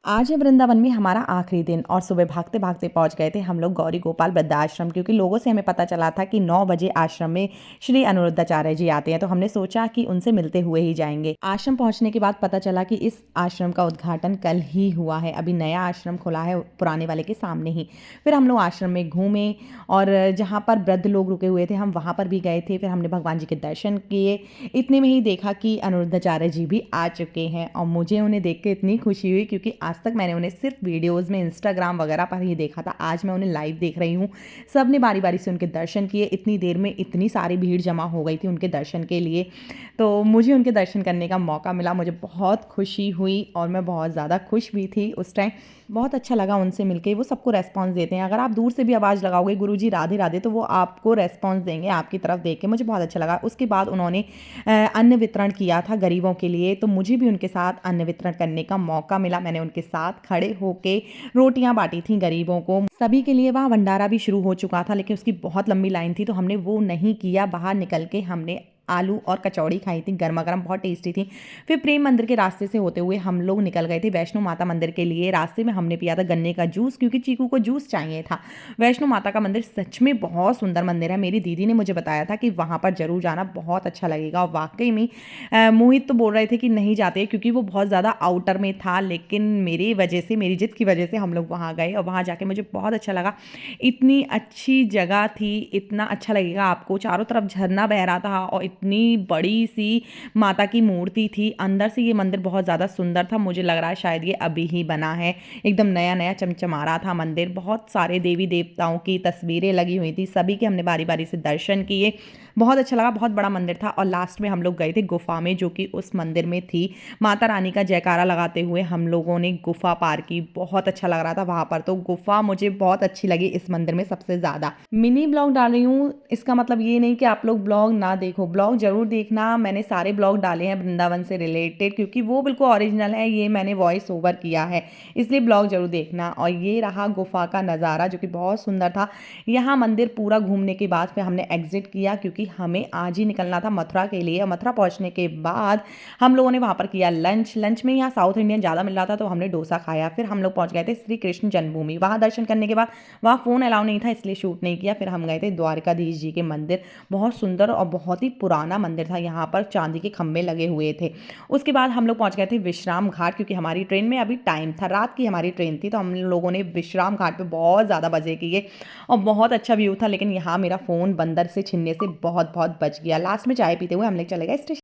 आज है वृंदावन में हमारा आखिरी दिन और सुबह भागते भागते पहुंच गए थे हम लोग गौरी गोपाल वृद्धाश्रम, क्योंकि लोगों से हमें पता चला था कि 9 बजे आश्रम में श्री अनिरुद्धाचार्य जी आते हैं। तो हमने सोचा कि उनसे मिलते हुए ही जाएंगे। आश्रम पहुंचने के बाद पता चला कि इस आश्रम का उद्घाटन कल ही हुआ है। अभी नया आश्रम खुला है पुराने वाले के सामने ही। फिर हम लोग आश्रम में घूमे और जहाँ पर वृद्ध लोग रुके हुए थे हम वहाँ पर भी गए थे। फिर हमने भगवान जी के दर्शन किए। इतने में ही देखा कि अनिरुद्धाचार्य जी भी आ चुके हैं और मुझे उन्हें देख के इतनी खुशी हुई, क्योंकि आज तक मैंने उन्हें सिर्फ वीडियोस में इंस्टाग्राम वगैरह पर ही देखा था। आज मैं उन्हें लाइव देख रही हूँ। सब ने बारी बारी से उनके दर्शन किए। इतनी देर में इतनी सारी भीड़ जमा हो गई थी उनके दर्शन के लिए, तो मुझे उनके दर्शन करने का मौका मिला। मुझे बहुत खुशी हुई और मैं बहुत ज़्यादा खुश भी थी उस टाइम। बहुत अच्छा लगा उनसे मिलके। वो सबको रेस्पॉन्स देते हैं। अगर आप दूर से भी आवाज़ लगाओगे गुरुजी राधे राधे, तो वो आपको रेस्पॉन्स देंगे आपकी तरफ देख के। मुझे बहुत अच्छा लगा। उसके बाद उन्होंने अन्न वितरण किया था गरीबों के लिए, तो मुझे भी उनके साथ अन्न वितरण करने का मौका मिला। मैंने उनके साथ खड़े होके रोटियां बांटी थी गरीबों को। सभी के लिए वहाँ भंडारा भी शुरू हो चुका था, लेकिन उसकी बहुत लंबी लाइन थी तो हमने वो नहीं किया। बाहर निकल के हमने आलू और कचौड़ी खाई थी गर्मा गर्म, बहुत टेस्टी थी। फिर प्रेम मंदिर के रास्ते से होते हुए हम लोग निकल गए थे वैष्णो माता मंदिर के लिए। रास्ते में हमने पिया था गन्ने का जूस, क्योंकि चीकू को जूस चाहिए था। वैष्णो माता का मंदिर सच में बहुत सुंदर मंदिर है। मेरी दीदी ने मुझे बताया था कि वहाँ पर जरूर जाना, बहुत अच्छा लगेगा। और वाकई में मोहित तो बोल रहे थे कि नहीं जाते क्योंकि वो बहुत ज़्यादा आउटर में था, लेकिन मेरी वजह से, मेरी जिद की वजह से हम लोग वहाँ गए और वहाँ जाके मुझे बहुत अच्छा लगा। इतनी अच्छी जगह थी, इतना अच्छा लगेगा आपको। चारों तरफ झरना बह रहा था और इतनी बड़ी सी माता की मूर्ति थी। अंदर से ये मंदिर बहुत ज़्यादा सुंदर था। मुझे लग रहा है शायद ये अभी ही बना है। एकदम नया नया चमचमा रहा था मंदिर। बहुत सारे देवी देवताओं की तस्वीरें लगी हुई थी। सभी के हमने बारी बारी से दर्शन किए। बहुत अच्छा लगा। बहुत बड़ा मंदिर था। और लास्ट में हम लोग गए थे गुफा में, जो कि उस मंदिर में थी। माता रानी का जयकारा लगाते हुए हम लोगों ने गुफा पार की। बहुत अच्छा लग रहा था वहां पर। तो गुफा मुझे बहुत अच्छी लगी इस मंदिर में सबसे ज्यादा। मिनी ब्लॉग डाल रही हूँ, इसका मतलब ये नहीं कि आप लोग ब्लॉग ना देखो। ब्लॉग जरूर देखना। मैंने सारे ब्लॉग डाले हैं वृंदावन से रिलेटेड, क्योंकि वो बिल्कुल ओरिजिनल है। ये मैंने वॉइस ओवर किया है, इसलिए ब्लॉग जरूर देखना। और ये रहा गुफा का नज़ारा, जो कि बहुत सुंदर था। यहाँ मंदिर पूरा घूमने के बाद फिर हमने एग्जिट किया, क्योंकि हमें आज ही निकलना था मथुरा के लिए। और मथुरा पहुंचने के बाद हम लोगों ने वहां पर किया लंच। लंच में यहाँ साउथ इंडियन ज़्यादा मिल रहा था, तो हमने डोसा खाया। फिर हम लोग पहुंच गए थे श्री कृष्ण जन्मभूमि। वहां दर्शन करने के बाद वहां फ़ोन अलाउ नहीं था, इसलिए शूट नहीं किया। फिर हम गए थे द्वारकाधीश जी के मंदिर। बहुत सुंदर और बहुत ही पुराना मंदिर था। यहाँ पर चांदी के खंभे लगे हुए थे। उसके बाद हम लोग पहुंच गए थे विश्राम घाट, क्योंकि हमारी ट्रेन में अभी टाइम था। रात की हमारी ट्रेन थी, तो हम लोगों ने विश्राम घाट पे बहुत ज़्यादा मजे किए और बहुत अच्छा व्यू था। लेकिन यहाँ मेरा फ़ोन बंदर से छीनने से बहुत बहुत बच गया। लास्ट में चाय पीते हुए हम लोग चले गए स्टेशन।